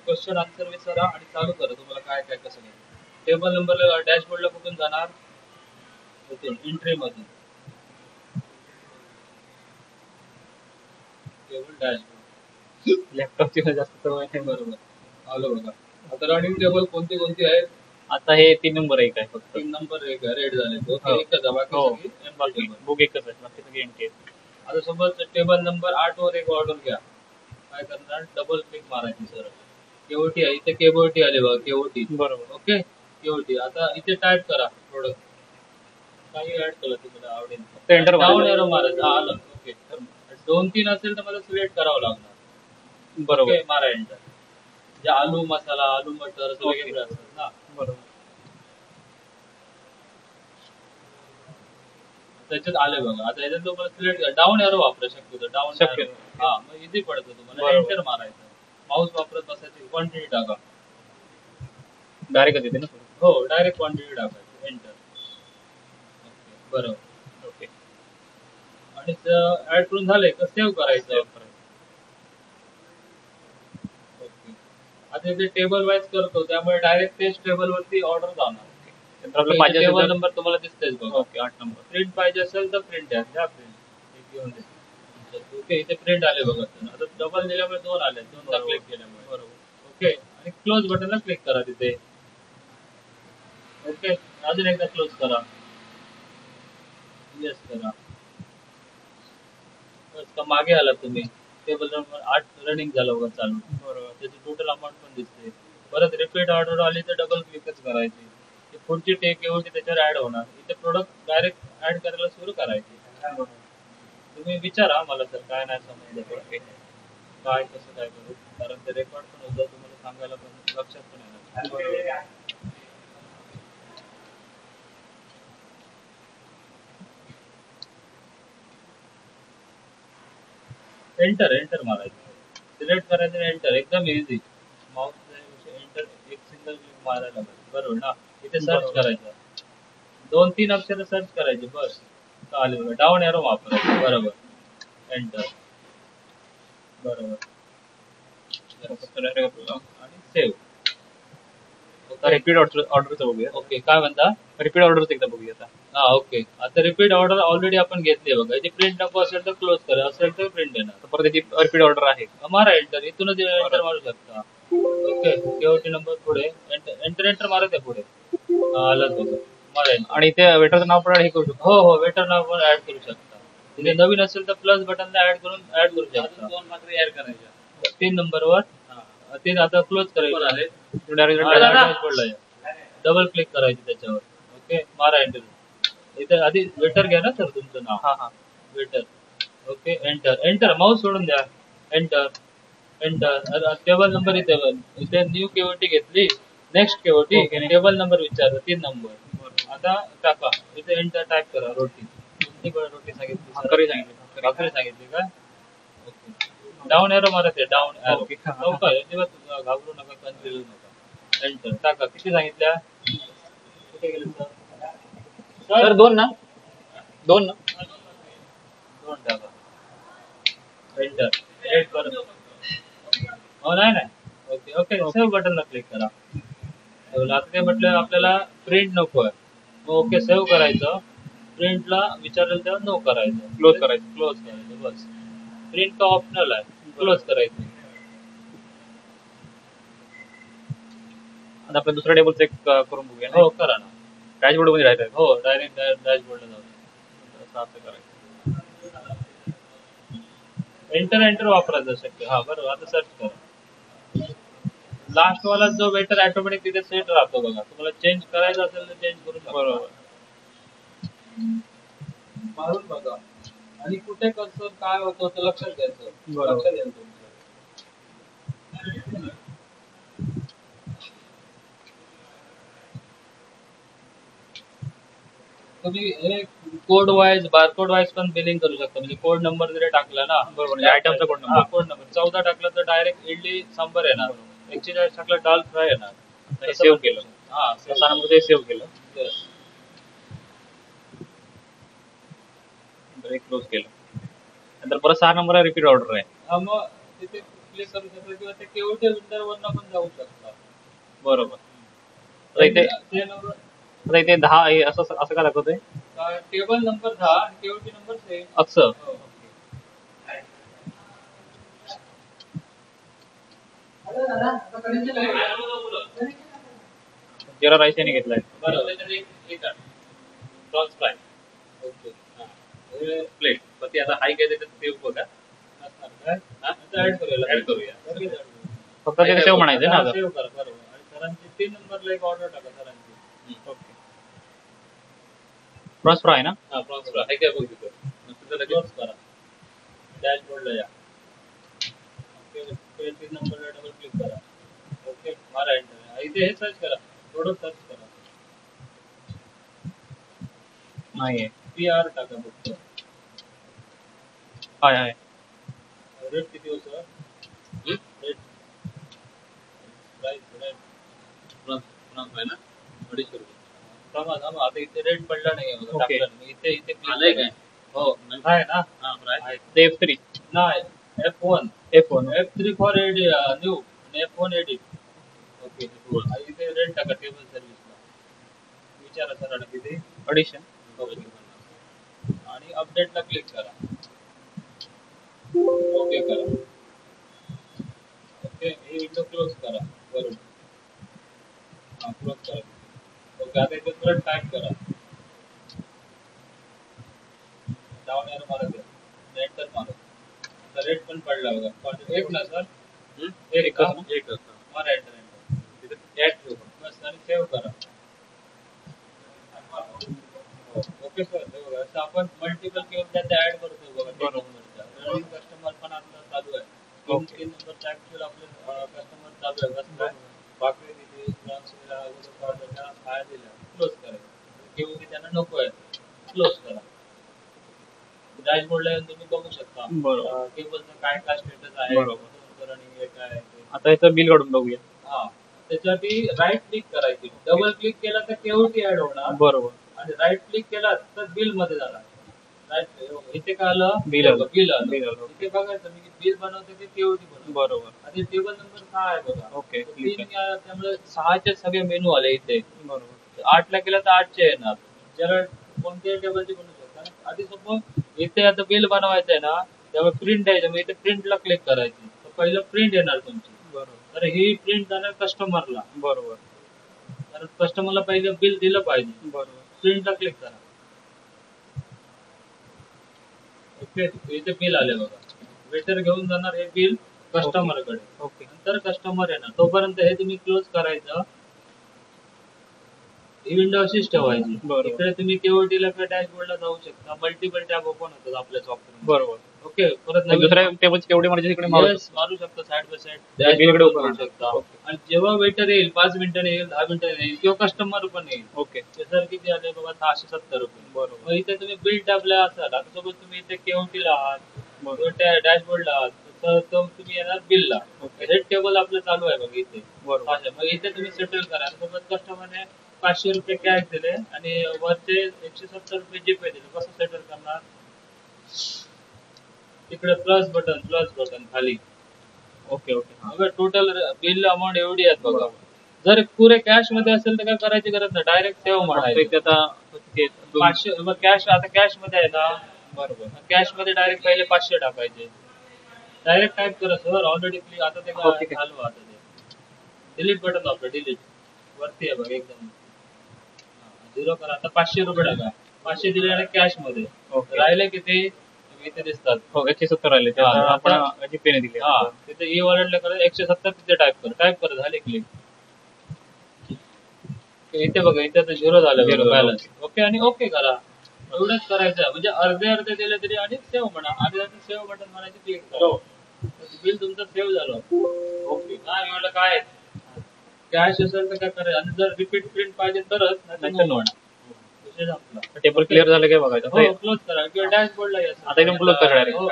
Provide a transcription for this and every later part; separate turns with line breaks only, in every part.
Question answer विचारा आणि चालू करा तुम्हाला काय काय कसं नाही. टेबल नंबरला डॅशबोर्डला कुठून जाणार? एंट्री मधून टेबल डॅशबोर्ड.
लॅपटॉपची जास्त सवय नाही.
बरोबर आलं बघा. आता रनिंग टेबल कोणती कोणती आहेत?
आता हे 3 नंबर एक आहे फक्त.
3 नंबर एक रेड झाले तो
हो.
एकच आहे, बाकी
हो.
सगळी empty
बाकी
table.
बुक एकच आहे, बाकी सगळे एमटी आहेत.
आता समज टेबल नंबर 8 वर एक ऑर्डर घ्या. काय करणार? डबल क्लिक मारायची सरळ. केओटी आहे इथे, केओटी आले बघा, केओटी.
बरोबर.
Okay KOT. आता इथे टाइप करा प्रोडक्ट, काही ऍड केलं तुम्हाला आवडेल.
Enter
डाऊन
मारायचं.
एरो मारायचं. हा, आलं. ओके. 2-3 असेल तर मला सिलेक्ट करावं लागणार.
बरोबर.
ओके, मारा एंटर. जे आलू मसाला, आलू मटर असं
ओके.
वेगवेगळे असतात ना.
बरोबर.
त्याच्यात आले बघा. आता याच्यात तुम्हाला सिलेक्ट डाऊन एरो वापरू शकतो. डाऊन
शक्य.
हा, मग इझी पडतं तुम्हाला.
बरोबर.
एंटर मारायचं. माऊस वापरत बसायची, क्वांटिटी टाका.
डायरेक्ट येते ना.
हो, डायरेक्ट क्वांटिटी टाकायची. एंटर. ओके, बरोबर.
ओके.
आणि ऍड करून झाले का सेव्ह करायचं. ओके. आता इथे टेबल वाईज करतो त्यामुळे डायरेक्ट तेच टेबल वरती ऑर्डर जाणार.
नंतर आपलं पाहिजे असेल
टेबल
तर-
नंबर तुम्हाला दिसतेच बघा.
Okay 8 number.
प्रिंट पाहिजे असेल तर प्रिंट द्या. द्या प्रिंट घेऊन दे. ओके, इथे प्रिंट आले बघा. आता डबल दिल्यामुळे 2 आले, 2दा
बरोबर.
क्लिक केल्यामुळे.
बरोबर.
ओके, आणि क्लोज बटनला क्लिक करा तिथे. ओके, अजून एकदा क्लोज करा. येस करा. बस का मागे आला तुम्ही. टेबल नंबर 8 रनिंग झालं बघा चालू.
बरोबर.
त्याची टोटल अमाऊंट पण दिसते. परत रिपीट ऑर्डर आली तर डबल क्लिकच करायची. ती पुढची टेक एवढी त्याच्यावर ऍड होणार. इथे प्रोडक्ट डायरेक्ट ऍड करायला सुरू करायची. तुम्ही विचारा मला तर काय नाही समजलं तर काय कसं काय करू, कारण ते रेकॉर्ड पण होतं, तुम्हाला सांगायला पण लक्षात पण येणार. एंटर एंटर मारायचं. सिलेक्ट करायचं आणि एंटर. एकदम इझी. माउस एंटर एक सिंगल क्लिक मारायला पाहिजे. बरोबर ना. इथे सर्च
बरोबर.
करायचं. 2-3 अक्षर सर्च करायचे बस. चालेल. डाऊन एरो वापरायचं. बरोबर. एंटर. बरोबर. आणि सेव्ह.
रिपीट ऑर्डरचं बघूया.
ओके, काय म्हणता?
रिपीट ऑर्डरचं एकदा बघूया आता.
हा, ओके. आता रिपीट ऑर्डर ऑलरेडी आपण घेतली बघा. याची प्रिंट नको असेल तर क्लोज करा, असेल तर प्रिंट येणार.
आता परत त्याची रिपीट ऑर्डर आहे.
मारा एंटर. इथूनच एंटर मारू शकता. ओके, केओटी नंबर पुढे एंटर एंटर मारत आहे पुढे. हा, आलं बघा. मारा एंटर.
आणि ते वेटरचं नाव पण हे करू शकतो.
हो हो, वेटर नाव पण ऍड करू शकता. तिथे नवीन असेल तर प्लस बटनला ऍड करू शकता. 2 मात्र ऍड करायच्या. 3 नंबरवर ते आता क्लोज करायचं.
डायरेक्ट
डबल क्लिक करायची त्याच्यावर. ओके, मारा एंटर. इथे आधी वेटर घ्या ना सर तुमचं नाव.
हा हा.
Waiter. Okay, enter enter. Mouse सोडून द्या. Enter enter. टेबल नंबर इथे न्यू केओटी घेतली. Next KOT.
Okay.
Table number विचारला 3 नंबर. आता टाका. इथे एंटर टाइप करा. रोटी. कोणती रोटी सांगितली?
भाकरी सांगितली.
भाकरी सांगितली का? ओके. डाऊन एरो मारत आहे. Down arrow.
Okay.
लवकर अजिबात घाबरू नका, कन्फ्युज नका. एंटर टाका. किती सांगितल्या? कुठे गेले सर?
सर 2 ना. 2
टाका. एंटर. एड कर. हो, नाही. Okay okay. सेव्ह बटनला क्लिक करा. आता ते म्हटलं आपल्याला प्रिंट नको आहे. ओके, सेव्ह करायचं. प्रिंटला विचारेल तेव्हा नो करायचं.
क्लोज करायचं.
क्लोज करायचं बस. प्रिंट का ऑप्शनल आहे. क्लोज करायचं.
आता आपण दुसरा टेबल चेक करून बघूया.
हो, करा ना.
डॅशबोर्ड मध्ये राहत आहे.
हो, डायरेक्ट डॅशबोर्डला जाऊ.
असं असं करायचं.
एंटर वापरायचं शक्य. हा, बरोबर. आता सर्च करा. लास्ट वाला जो वेटर ऑटोमॅटिक तिथे सेट राहतो बघा. तुम्हाला चेंज करायचं असेल तर चेंज करू शकता.
बरोबर.
मारून बघा. आणि कुठे कसं काय होतं ते लक्षात घ्यायचं.
बरोबर.
लक्षात घ्यायचं तुमचं. तुम्ही हे कोड वाईज, बारकोड वाईज पण बिलिंग करू शकता. म्हणजे कोड नंबर जरी टाकला ना,
बरोबर. आयटमचा कोड नंबर.
कोड नंबर 14 टाकला तर डायरेक्ट इडली सांबर येणार. 140 टाकला दाल फ्राय येणार.
हे सेव्ह केलं.
हा,
6 नंबर ते सेव्ह केलं.
yes.
नंतर एक क्लोज केलं. नंतर परत 6 नंबर रिपीट ऑर्डर आहे.
मग तिथे क्लिक करू शकता किंवा ते केओटी विंडो वरनं पण जाऊ शकता.
बरोबर. आता इथे
ते नंबर
आता इथे 10 आहे असं असं का दाखवतंय?
टेबल नंबर 10 आणि केओटी नंबर 6.
असं जिरा राईस याने घेतलाय.
बरोबर. त्याच्यात एक
प्रॉन्स फ्राय
ओके.
प्लेट. पण ती आता हाय काय त्याच्यात सेव बघा.
असणार काय?
हा?
आता ऍड करूया.
ऍड करूया.
लगेच add करूया.
फक्त ते सेव म्हणायचं ना आता.
सेव्ह करा बरोबर. आणि सरांची 3 नंबरला एक ऑर्डर टाका सरांची.
ओके. प्रॉन्स फ्राय ना?
हा प्रॉन्स फ्राय. काय बघ तिथं. तिथं लगेच करा. डॅशबोर्डला या. ओके. 3 नंबरला डबल क्लिक करा. ओके. मारा एंटर. इथे हे सर्च करा. प्रोडक्ट सर्च करा.
नाहीये.
PR टाका फक्त.
आहे.
रेट किती होतं? Rate price rate
prawns fry ना? 250 रुपये.
थांबा आता इथे रेट पडला नाही आहे बघा.
ओके.
टाकलं नाही. इथे click
आलंय
करा.
काय?
हो आहे ना?
हां फ्राय.
आहे.
ते F3.
नाही F1
F1.
F3 for new आणि F1 एडिट. ओके. इथे रेट टाका टेबल सर्व्हिसला. विचारा सरांना किती.
ऑडिशन.
ओके. आणि अपडेटला क्लिक करा. ओके करा. ओके. ही विंडो क्लोज करा. बरोबर. हा क्लोज करा. ओके. आता इथे परत टाईप करा. डाऊन एरो मारा द्या. एंटर मारा. आता रेट पण पडला बघा. एक ना सर. एक का?
एक
मारा एंटर.
तिथे ऍड ठेव.
बस आणि सेव्ह करा. Okay sir. हे बघा असं आपण मल्टिपल किंवा त्यात ऍड करतो बघा. बरोबर. कस्टमर पण आपला चालू आहे. 3 नंबरचा ऍक्च्युअल आपले कस्टमर चालू आहे. बस बाकी दिली प्रॉन्स दिला अगोदर ऑर्डरच्या काय दिल्या क्लोज करायचं. केवढी त्यांना नको आहे क्लोज करा. डॅशबोर्डला येऊन तुम्ही बघू शकता.
बरोबर.
केबलचं काय काय स्टेटस आहे.
बरोबर.
आणि हे काय आहे ते.
आता याचं बिल काढून बघूया.
हा त्याच्यासाठी राईट क्लिक करायची. डबल क्लिक केला तर केओटी ऍड होणार.
बरोबर.
आणि राईट क्लिक केला तर बिल मध्ये जाणार. राईट इथे काय आलं?
बिल आलं.
बिल आलं.
बिल आलं.
इथे बघायचं मी बिल बनवते ते केओटी बनवते.
बरोबर.
आणि टेबल नंबर 6 आहे बघा.
ओके.
त्यामुळे 6चे सगळे मेनू आले इथे.
बरोबर.
8ला केला तर 8चे येणार. जरा कोणत्याही टेबलचे बनवू शकता. आधी सपोज इथे आता बिल बनवायचं आहे ना, त्यामुळे प्रिंट आहे. मग इथे प्रिंटला क्लिक करायची. तर पहिलं प्रिंट येणार तुमची.
बरोबर.
तर ही प्रिंट जाणार कस्टमरला.
बरोबर.
तर कस्टमरला पहिलं बिल दिलं पाहिजे.
बरोबर.
प्रिंटला क्लिक करा. ओके. इथे बिल आले बघा. वेटर घेऊन जाणार हे बिल कस्टमरकडे.
ओके.
नंतर कस्टमर येणार. तोपर्यंत हे तुम्ही क्लोज करायचं. ही विंडो अशीच ठेवायची.
बरोबर.
इकडे तुम्ही केओटीला किंवा डॅशबोर्डला जाऊ शकता. मल्टिपल टॅब ओपन होतात आपल्या सॉफ्टवेअर.
बरोबर.
ओके. परत
मग दुसऱ्या टेबलची केवढी मारायची तिकडे मारू
Yes, मारू शकता साइड बाय साइड.
बिल इकडे
करू
open
शकता.
ओके.
आणि जेव्हा वेटर येईल 5 मिनिटांनी येईल 10 मिनिटांनी येईल किंवा कस्टमर पण येईल.
ओके.
ते सर किती आले बाबा 670 रुपये.
बरोबर.
मग इथे तुम्ही बिल टॅबला असाल. आता सोबत तुम्ही इथे केओटीला आहात
बरोबर.
किंवा त्या डॅशबोर्डला आहात तर तुम्ही येणार बिलला.
ओके.
रेट टेबल आपलं चालू आहे बघा इथे.
बरोबर.
अच्छा, मग इथे तुम्ही सेटल करा. सोबत कस्टमरने 500 रुपये कॅश दिले आणि वरचे 170 रुपये जीपे दिले. कसं सेटल करणार? तिकडे प्लस बटन खाली.
ओके. ओके.
बघा टोटल बिल अमाऊंट एवढी आहे बघा. जर पुरे कॅश मध्ये असेल तर काय करायची गरज नाही. डायरेक्ट सेव्ह म्हणायचं.
आता
500 मग कॅश आता कॅश मध्ये आहे ना. बरोबर. कॅश मध्ये डायरेक्ट पहिले 500 टाकायचे. डायरेक्ट टाइप करा सर. ऑलरेडी क्लिक आता ते
ओके.
झालं. आता ते डिलीट बटन आपलं डिलीट वरती आहे बघा एकदम. 0 करा. आता 500 रुपये टाका. 500 दिले कॅश मध्ये.
ओके.
राहिले किती इथे दिसतात.
हो 170 आले.
हा,
आपण
आता-
जीपेने दिले.
हा तिथे ई वॉलेटला करा. 170 तिथे टाइप कर झाले क्लिक. इथे बघा इथे तर 0 झालं
Zero
बॅलन्स. ओके आणि ओके करा. एवढंच करायचं. म्हणजे अर्धे दिले तरी आणि सेव्ह म्हणा. अर्धे सेव्ह बटन म्हणायचे क्लिक करा. बिल तुमचं सेव्ह झालं. ओके. हा एवढं काय कॅश असेल तर काय करायचं. आणि जर रिपीट प्रिंट पाहिजे तरच नाही नो म्हणा. विषय संपला.
टेबल क्लिअर झालं काय बघायचं.
हो क्लोज करा किंवा डॅशबोर्डला या.
आता एकदम close करा direct.
हो.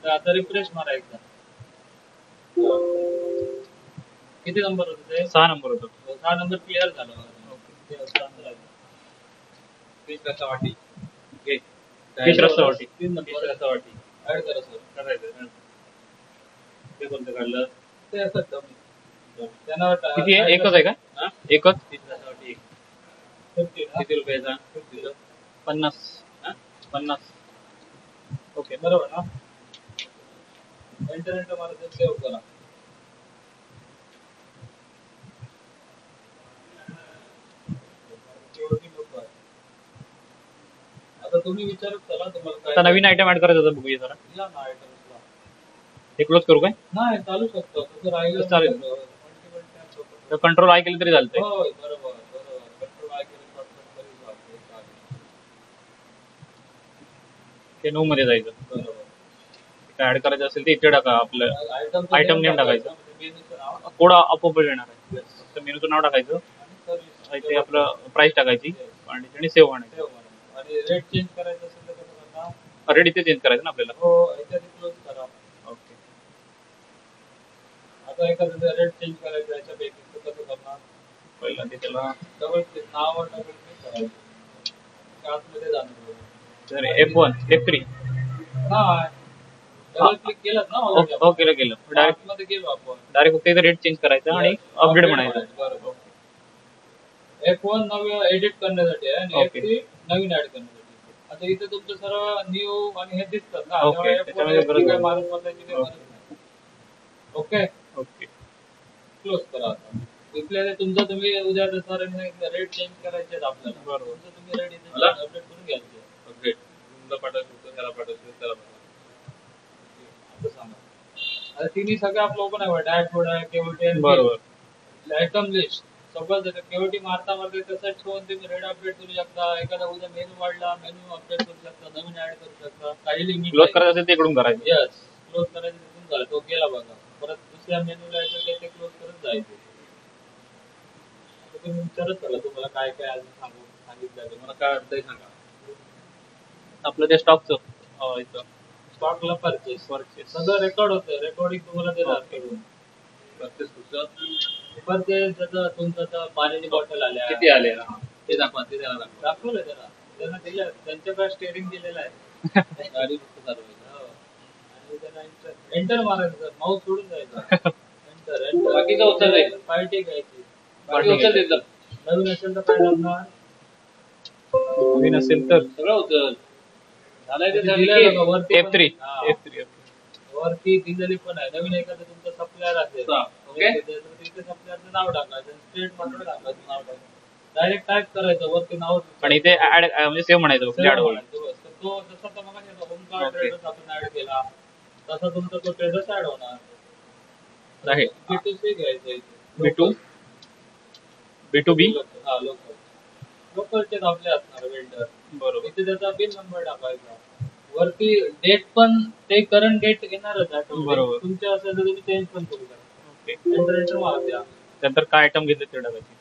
तर आता रिफ्रेश मारा एकदा. किती नंबर होते ते?
6 नंबर होतो.
6 नंबर क्लिअर झाला. फिश रस्सावाटी.
फिश रस्सावाटी.
3 नंबर रस्सावाटी ऍड करा सर.
करायचं. ते कोणतं काढलं?
ते असं त्यांना
किती आहे? एकच आहे का?
हा?
एकच?
तिसऱ्यासाठी
किती रुपयाचा?
50.
हा?
50. ओके बरोबर ना. इंटरनेट मला सेव्ह करा. केवढी लोकं आहेत. आता तुम्ही विचारत चला तुम्हाला काय
आता नवीन आयटम ऍड करायचा होता, बघूया जरा.
या ना आयटम्सला.
हे क्लोज करू काय?
नाही चालू शकतो तसं राहिलं
चालेल.
multiple tabs open
तर कंट्रोल आय केलं तरी चालतंय.
होय बरोबर बरोबर कंट्रोल आय केलं shortcut तरी चालतंय, चालेल.
ते 9 मध्ये जायचं.
बरोबर.
काय ऍड करायचं असेल ते इथे टाका. आपलं Item name टाकायचं.
मेनूचं नाव
कोड आपोआप येणार आहे.
Yes.
फक्त मेनूचं नाव टाकायचं.
आणि service.
इथे आपलं प्राइस टाकायची आणि सेव्ह आणायचं.
Save करा. आणि रेट चेंज करायचं असेल तर कसं करणार?
रेट इथे चेंज करायचं ना आपल्याला.
हो याच्यात क्लोज करा.
ओके.
आता एखादं रेट चेंज करायचं याच्यापैकी तर कसं करणार?
पहिला ते त्याला
डबल क्लिक नावावर डबल क्लिक करायचं. त्या आतमध्ये जाणार.
तर F1 F3
नाही. डबल क्लिक केलं ना already आपण.
हो केलं डायरेक्ट
आतमध्ये गेलो आपण.
फक्त इथे रेट चेंज करायचा आणि अपडेट म्हणायचं.
बरोबर. F1 नवीन एडिट करण्यासाठी आहे आणि
Okay.
F3 नवीन ऍड करण्यासाठी. आता इथे तुमचं सर्व न्यू आणि हे दिसतात ना.
Okay.
तेव्हा F1,
त्याच्यामध्ये
F3
गरज
काय
नाही.
मारून बदलायची काही गरज नाही. Okay
okay.
क्लोज करा आता. इथल्या तुमचं तुम्ही उद्या जसं रेट चेंज करायचे आहेत आपल्याला.
बरोबर.
तुमचं तुम्ही रेट इथे
मला?
अपडेट करून घ्यायचे.
अपडेट तुमला पाठवायचं, त्याला पाठवायचं, त्याला पाठवायचं.
असं सांगा. आता तिन्ही सगळं आपलं ओपन आहे. डॅशबोर्ड आहे, केवटी आहे.
बरोबर.
आयटम लिस्ट सगळं केवटी मारता तसं ठेवून तुम्ही रेट अपडेट करू शकता. एखादा उद्या मेनू वाढला मेनू अपडेट करू शकता, नवीन ऍड करू शकता. काही लिमिट
क्लोज करायचं असेल ते इकडून करायचं.
यस क्लोज करायचं तिथून झालं. तो गेला बघा. परत दुसऱ्या मेनूला यायचं ते क्लोज करत जायचं. आता तुम्ही विचारत चला तुम्हाला काय काय अजून सांगितलं
मला काय वाटतंय सांगा. आपलं ते स्टॉकचं इथं
स्टॉकला परचेस
परचेस
सगळं रेकॉर्ड होतं. रेकॉर्डिंग तुम्हाला देणार करून.
परचेस
परचेस जसं तुमचं आता पाण्याची बॉटल आल्या
किती आले ते दाखवा, ते त्याला दाखवा.
दाखवलं त्याला त्यांना दिलं. त्यांच्याकडे स्टेअरिंग दिलेलं आहे.
गाडी फक्त चालवायची.
हो. आणि त्यांना एंटर मारायचं माऊस सोडून जायचं. एंटर
बाकीचं उचलायचं.
पार्टी घ्यायची.
बाकी उचल देतं.
नवीन असेल तर काय करणार?
नवीन असेल तर
सगळं उचल. झालंय ते
दिलेलं
झालं. वरती पण-
F3
हा.
F3
वरती दिलेली पण आहे. नवीन एखादं तुमचं सप्लायर असेल
ओके.
तिथे सप्लायरचं नाव टाकायचं. स्टेट म्हणून टाकायचं नाव टाकायचं. डायरेक्ट टाईप करायचं वरती नाव
आणि इथे ऍड म्हणजे सेव्ह म्हणायचं
Save
ऍड होईल.
म्हणायचं बस. तर तो जसा तर मग होम कार्ड
Okay.
ट्रेडर्स आपण ऍड केला तसा तुमचा तो ट्रेडर्स ऍड होणार
आहे
B2C घ्यायचं इथे.
B2 B2B
हा लोकल लोकलचे आपले असणार वेंडर.
बरोबर.
इथे त्याचा बिल नंबर टाकायचा. वरती डेट पण ते करंट डेट येणारच आहे.
बरोबर.
तुमच्या असेल तर तुम्ही चेंज पण करू शकता.
ओके.
एंटर मार द्या.
त्यानंतर काय आयटम घेतले ते टाकायचे.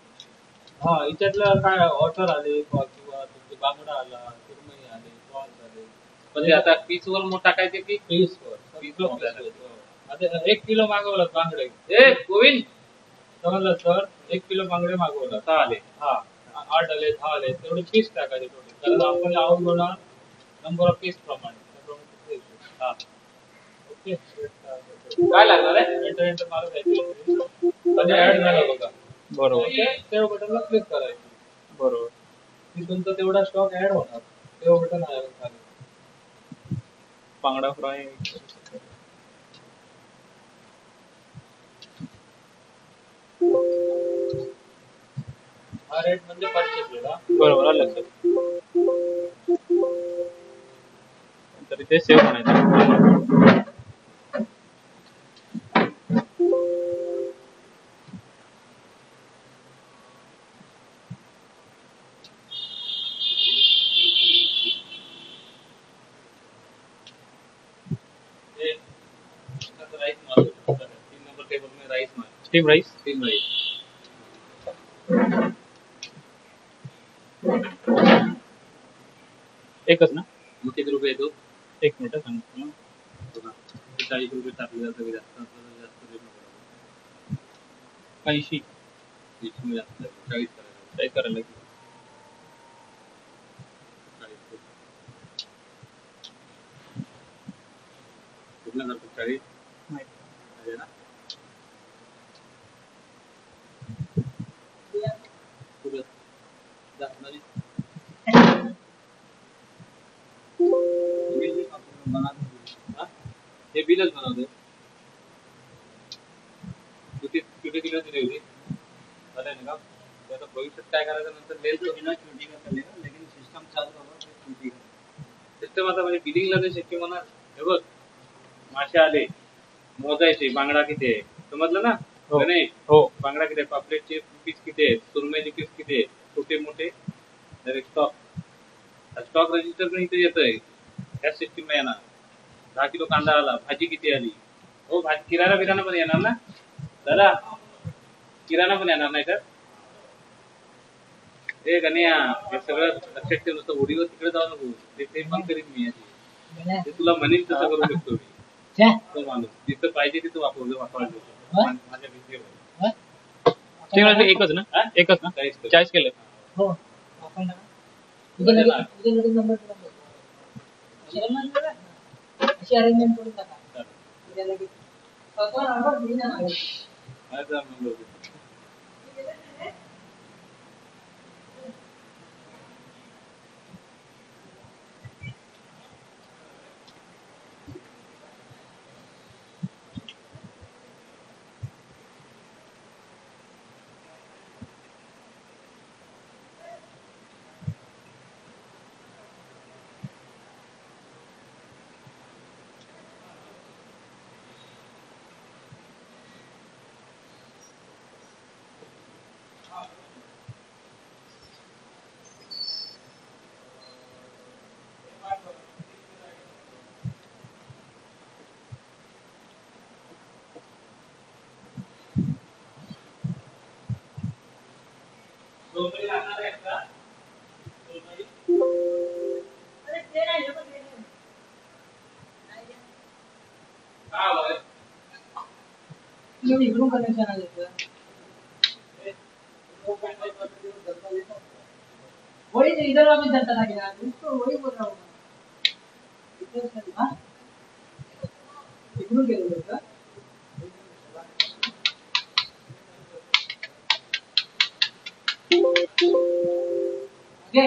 हा याच्यातलं काय ऑटर आले किंवा तुमचे बांगडा आला, सुरमई आले, प्रॉन्स आले.
म्हणजे आता पीस वर मग टाकायचे की
पीसवर. आता 1 किलो मागवलं बांगडे.
ए गोविंद
समजलं सर 1 किलो बांगडे मागवलं.
आता आले.
हा 8 आले 10 आले तेवढे पीस टाकायचे टोटल. कारण आपण आऊट होणार नंबर ऑफ पीस प्रमाणे. हा ओके.
काय लागणार आहे?
एंटर मारून द्यायचं. आणि ऍड झाला बघा.
बरोबर
ओके सेव्ह बटनला क्लिक करायचं.
बरोबर.
की तुमचा तेवढा स्टॉक ऍड होणार. सेव्ह बटन आहे खाली.
बांगडा फ्राय
हा रेट म्हणजे परचेस रेट. हा
बरोबर आलं लक्षात. तर इथे सेव्ह म्हणायचं.
राईस मार. 3 नंबर टेबल में राईस मार.
Steam rice
steam rice.
एकच ना.
मग किती रुपये येतो?
1 मिनिट सांगतो ना.
40 रुपये टाकले जातं. जास्त जास्त रेट
80
जास्त 40 करायला.
काय करायला लागेल.
40 कुठला करतो 40?
नाही. बिलिंगच बनवते. छोटी दिली होती झालं ना का ते आता भविष्यात काय करायचं नंतर मेल
बिना छोटी का चलेगा लेकिन सिस्टम चालू होगा फिर छोटी का.
सिस्टम आता म्हणजे बिलिंगला तर शक्य होणार. हे बघ मासे आले मोजायचे बांगडा किती आहे समजलं ना.
हो.
नाही
हो.
बांगडा किती आहे पापलेटचे पीस किती आहे सुरमईचे पीस किती आहे छोटे मोठे डायरेक्ट स्टॉक रजिस्टर पण इथे येतंय त्या सिस्टीम येणार. 10 किलो कांदा आला भाजी किती आली हो किराणा पण येणार ना दादा किराणा पण येणार नाही तर हे गण्या हे सगळं लक्षात ठेव नुसतं ओढीवर तिकडे जाऊ नको ते पण करीन मी याची ते तुला म्हणेन तसं करू शकतो मी तो माणूस जिथं पाहिजे तिथं वापरायचं माझ्या भीतीवर
ते एकच ना
हा?
एकच ना 40 केलं.
हो आपण उद्या लगेच नंबर अशी अरेंजमेंट करून टाका उद्या लगेच स्वतः नंबर दिली ना
माझा नंबर लागणार आहे का
इकडून कनेक्शन आलं वही तो इधर वापस चलता था क्या उसको वही बोल रहा हूँ हाँ इकडून गेलो का ओके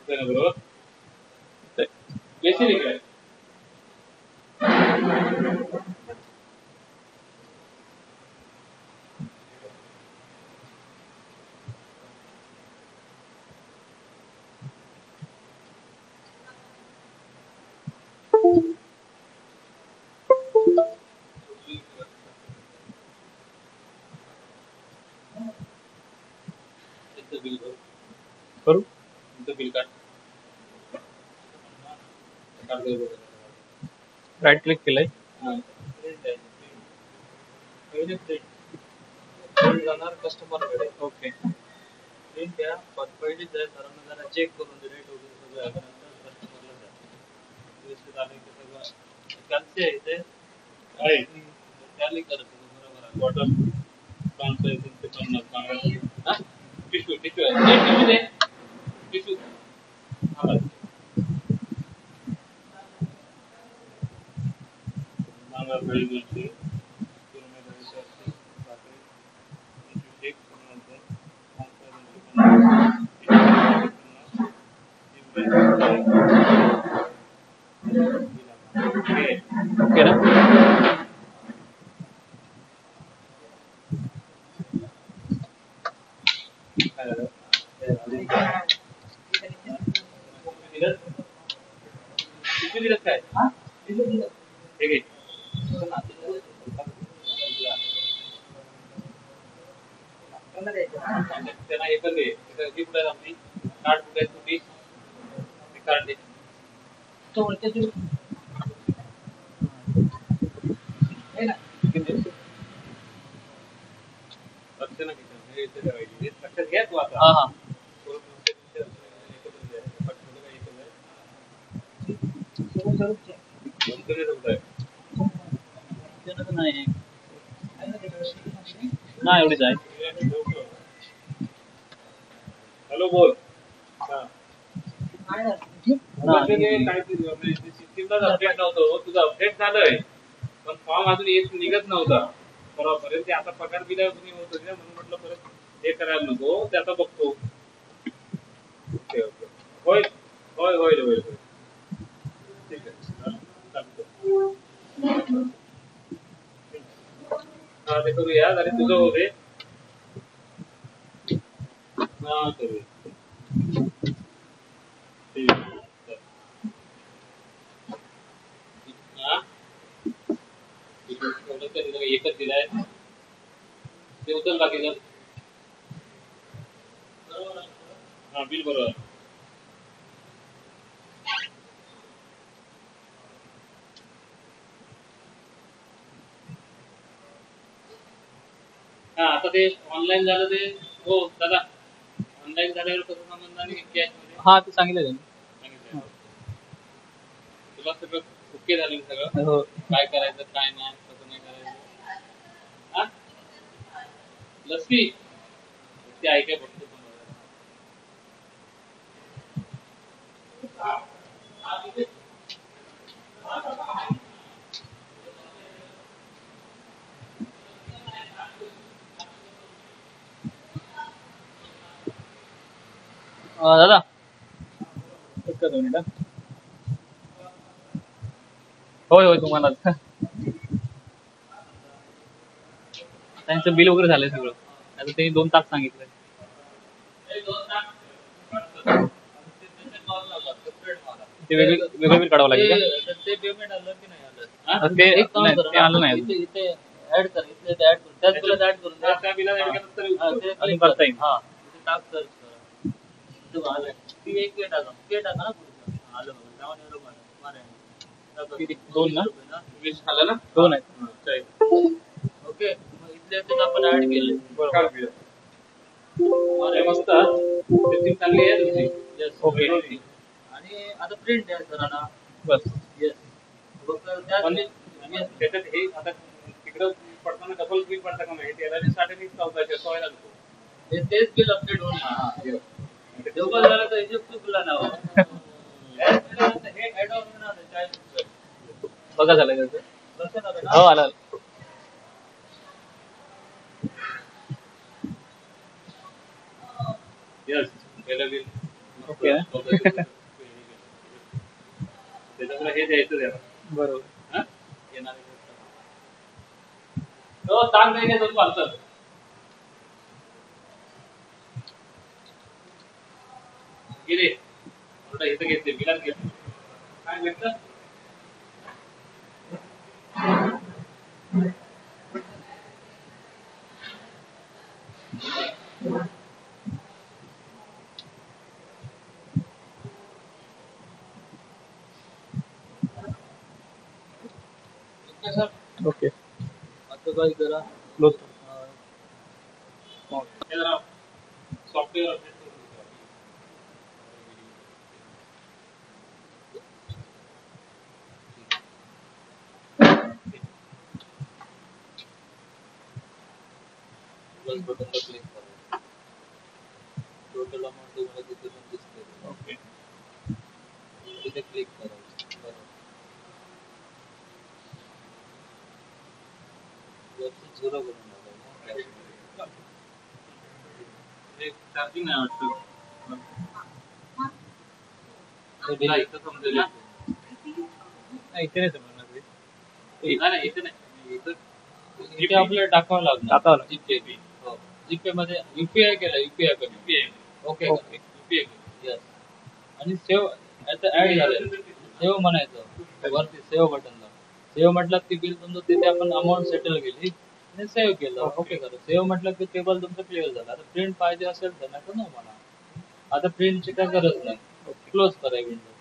बरोबर कैसे लिख रहा है बिल
करू
बिल काट
राईट क्लिक केलंय.
पहिले प्रिंट जाणार कस्टमरकडे
ओके
प्रिंट द्या पण पहिली सरांना जरा चेक करून रेट वगैरे सगळं आहे नंतर कस्टमरला द्या व्यवस्थित आले की सगळं कॅल्सी आहे ते आहे टॅली करायचं बरोबर आहे बॉटल ट्रान्सफर ते 50 सांगायचं हा टिश्यू आहे टिश्यू हा सांगा वेळ दिवशी
ओके ना
किती दिवस काय
हाँ दिलो दिलो
ठीक आहे
त्यांना द्यायचं.
त्यांना एकच दे ही कुठे आहे आपली कार्ड कुठे आहे तुझी ते कार्ड दे
तो वरच्या जो आहे ना
लक्ष ना घेतो हे इथे ठेवायची लक्षात घ्या तू आता
हा हा
स्वरूपचे
नाही नाही एवढीच आहे.
हॅलो बोल हा
आहे ना
काय सिस्टीमलाच अपडेट नव्हतं तुझं अपडेट झालंय पण फॉर्म अजून येत निघत नव्हता बरोबर ते आता पगार बिला होत होते म्हणून म्हटलं परत हे करायला नको ते आता बघतो ओके ओके होईल होय होईल होईल ठीक आहे चालतं हा ते करूया आणि तुझं होते हा करूया ठीक आहे हा एकच दिलाय ते उचल बाकीचं हा बिल बरोबर हा आता ते ऑनलाईन झालं ते हो दादा ऑनलाईन झाल्यावर कसं संबंध आणि कॅश मध्ये
हा ते सांगितलं
सांगितलं तुला सगळं ओके झालं सगळं
हो
काय करायचं काय नाही कसं नाही करायचं हा लस्सी ते ऐकाय बघतो
दादा एक का 2 मिनिटं होय होय तुम्हाला त्यांचं बिल वगैरे झालंय सगळं आता ते 2 तास सांगितलंय ते वेगळं बिल काढावं लागेल का?
ते पेमेंट आलं की नाही आलं
ते
एक काम
नाही,
करा
ते आलं नाही
इथे इथे ऍड कर इथे ऍड कर त्याच तुला ऍड करून द्या.
त्या बिलात ऍड केलं तरी
हा, ते
अजून
click
करता येईल.
हा इथे टाक सर्च करा इथे आलं ती एक के टाका ना पुढचं आलं बघा जाऊन एवढं मारा
किती? 2 ना
20 आलं ना
2 आहेत
ओके मग इथल्या इथेच आपण ऍड केले
काढ बिल. अरे मस्त सिस्टीम चांगली आहे तुमची
Yes.
ओके.
आणि आता प्रिंट द्या सरांना
बस
येस त्याच
पण
yes.
त्याच्यात हे आता तिकडं पडताना डबल बिल पडतं का नाही त्याला जे स्टार्टिंग चौदाशे सोळा लागतो
तेच बिल अपडेट होणार देवबा झाला तर हिशोब चुकला ना हो. हे ऍड होणार नाही, 40 रुपये.
बघा झालं त्याचं
लक्षात आलं ना?
हो आलं
यस पहिलं बिल
ओके ना?
त्याच्यामुळे हे द्यायचं त्याला
बरोबर
हा? येणार तो ताण नाही घेतो चालतं गेले थोडं इथं घेतले बिलात घेतले काय भेटलं
ओके सर
ओके
आता काय करा
क्लोज
हे जरा सॉफ्टवेअर अपडेट करून देतो.
प्लस बटनला क्लिक करा टोटल अमाऊंट तुम्हाला तिथे पण दिसते
ओके
तिथे क्लिक करायचं बरोबर वरती 0 करून टाकायचं
हे चार्जिंग नाही वाटतं
ते
तुला
बिल
इथं समजेल ना
नाही इथे नाही समजणार ते.
नाही इथं नाही इथं
इथे आपल्याला टाकावं लागणार
टाकावं लागणार.
जीपे हो जीपे मध्ये युपीआय केलं युपीआय करून
UPI
okay
okay.
UPI
yes आणि सेव्ह आता ऍड झालं सेव्ह म्हणायचं वरती सेव्ह बटनला सेव्ह म्हटलं की बिल तुमचं तिथे आपण अमाऊंट सेटल केली
सेव्ह केलं. ओके करा. सेव्ह म्हटलं की टेबल तुमचं क्लिअर झालं. आता प्रिंट पाहिजे असेल तर नाही तर नो म्हणा. आता प्रिंटची काय गरज नाही. क्लोज करा विंडो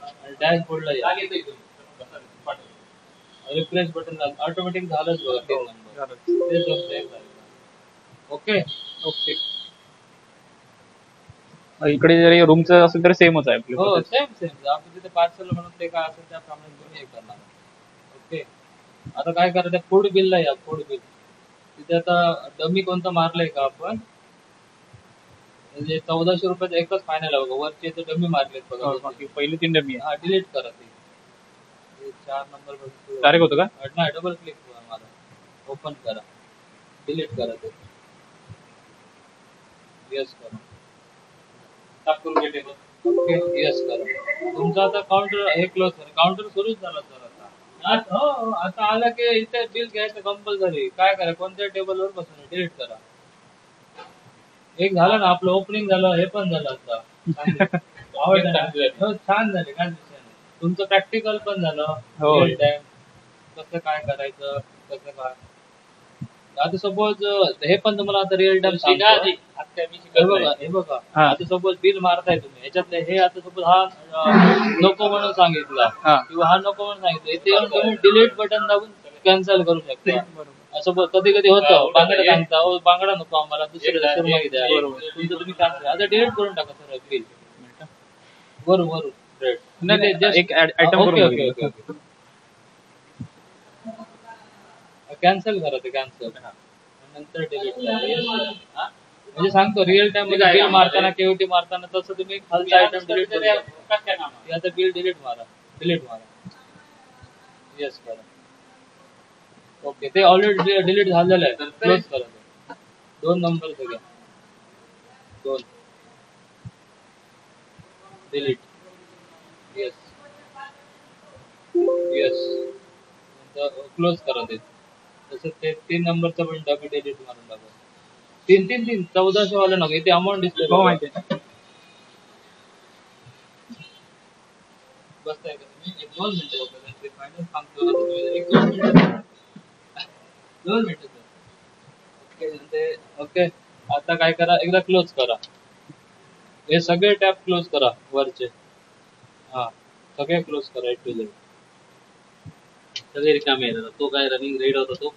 आणि डॅशबोर्डला या. रिफ्रेश बटन ऑटोमॅटिक झालंच बघा 3 नंबर. ते जमतंय. Okay
okay. इकडे जरी रूमचं असेल तर सेमच आहे आपलं.
हो सेम आपण तिथे पार्सल म्हणून ते काय असेल त्याप्रमाणे तुम्ही हे करणार. ओके. आता काय करायचं फूड बिलला या. फूड बिल तिथे आता डमी कोणतं मारलंय का आपण म्हणजे 1400 रुपयाचं एकच फायनल आहे बघा. वरचे तर डमी मारलेत बघा.
बाकी पहिली 3 डमी आहे.
हा डिलीट करा ते 4 नंबर
डायरेक्ट होतं का?
नाही डबल क्लिक मारा. ओपन करा. डिलीट करा ते. येस करा.
टाकून घे टेबल.
ओके येस करा. तुमचं आता काउंटर हे क्लोज करा. काउंटर सुरूच झाला सर आता. हो आता आलं की इथे बिल घ्यायचं कंपल्सरी. काय करा कोणत्या टेबलवर बसून डिलीट करा. एक झालं ना आपलं ओपनिंग झालं. हे पण झालं आता. आवडलं ना? हो छान झाले काय विषय नाही. तुमचं प्रॅक्टिकल पण झालं.
हो.
रिअल टाइम कसं काय करायचं कसं काय. आता सपोज हे पण तुम्हाला आता रिअल टाइम
शिका आधी. आता मी शिकत नाही.
हे बघा
हा.
आता सपोज बिल मारताय तुम्ही ह्याच्यातले हे आता सपोज हा नको म्हणून सांगितला
हा.
किंवा हा नको म्हणून सांगितलं इथे येऊन तुम्ही डिलीट बटन दाबून कॅन्सल करू शकता. सपोज कधी कधी होतं बांगडा सांगता हो बांगडा नको आम्हाला दुसरं सुरमई द्या. तुमचं तुम्ही कॅन्सल आता डिलीट करून टाका सर बिल वरून रेट
नाही, एक आयटम
ओके
करून
ओके
बघितलं.
ओके ओके कॅन्सल करा ते कॅन्सल नंतर डिलीट करा. म्हणजे सांगतो रिअल टाइम मध्ये बिल मारताना केओटी मारताना तसं तुम्ही खालचा आयटम डिलीट करू शकता.
काय नाव आहे?
आता बिल डिलीट मारा. येस करा. ओके ते ऑलरेडी डिलीट झालेलं आहे. क्लोज करा ते. 2 नंबर घ्या. 2 डिलीट. येस येस क्लोज करा ते. तसं ते 3 नंबरचं पण डबल डिलीट मारून टाका. 3 1400 वाला नको. इथे अमाऊंट दिसते
हो माहिती आहे.
बसताय का तुम्ही? 1-2 मिनिटं बघा. ते फायनल सांगतो. 1-2 मिनिटं. 2 मिनिटं सर. ओके ते ओके. आता काय करा एकदा क्लोज करा. हे सगळे टॅब क्लोज करा वरचे. हा सगळे क्लोज करा A to Z.
सगळे रिकामे आहेत आता. तो काय रनिंग रेड होता तो.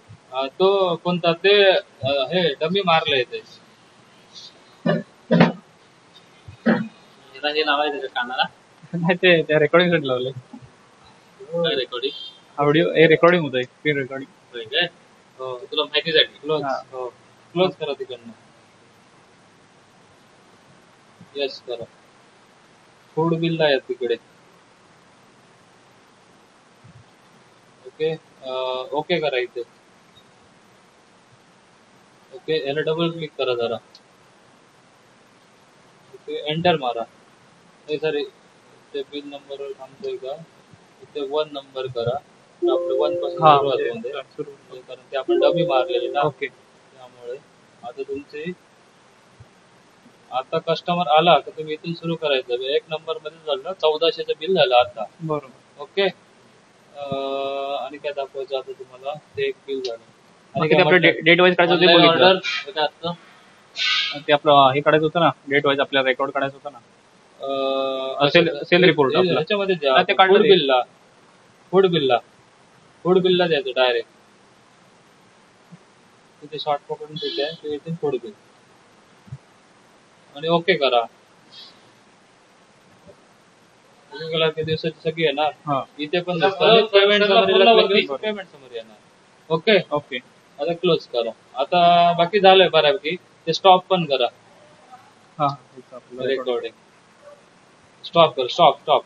तो कोणता ते हे डमी मारलंय ते.
याला हे लावायचं का कानाला?
नाही ते त्या रेकॉर्डिंग साठी लावले.
काय रेकॉर्डिंग?
ऑडिओ हे रेकॉर्डिंग होतंय. Screen recording.
होय काय?
हो
तुला माहितीसाठी.
क्लोज
हा.
हो क्लोज करा तिकडनं. येस करा. फूड बिल आहे तिकडे. ओके ओके करा इथे. ओके याला डबल क्लिक करा जरा. ओके एंटर मारा. नाही सॉरी ते बिल नंबरवर थांबतोय का इथे 1 नंबर करा. आपलं 1 पासून
हा,
सुरुवात होऊन दे. कारण ते आपण डमी मारलेले ना
ओके.
त्यामुळे आता तुमचे आता कस्टमर आला तर तुम्ही इथून सुरू करायचं. 1 नंबर मध्ये झालं 1400चं बिल झालं आता.
बरोबर.
ओके आणि काय दाखवायचं आता तुम्हाला ते एक बिल झालं.
बाकी ते आपलं डेट वाईज काढायचं होतं ते बघितलं.
ऑर्डर काय असतं?
ते आपलं हे काढायचं होतं ना डेट वाईज आपल्याला रेकॉर्ड काढायचं होतं ना. सेल रिपोर्ट आपला.
ह्याच्यामध्ये
हा, ते काढलं ते.
फूड बिलला द्यायचं डायरेक्ट. तिथे शॉर्ट पकडून तिथे आहे ते इथून फूड बिल आणि ओके करा. ओके केला की दिवसाची सगळी येणार.
हा.
इथे पण
पेमेंट
समोर येणार. Okay
okay.
आता क्लोज करा. आता बाकी झालंय बऱ्यापैकी. ते स्टॉप पण करा
हा. हेच आपलं record.
रेकॉर्डिंग. स्टॉप कर. स्टॉप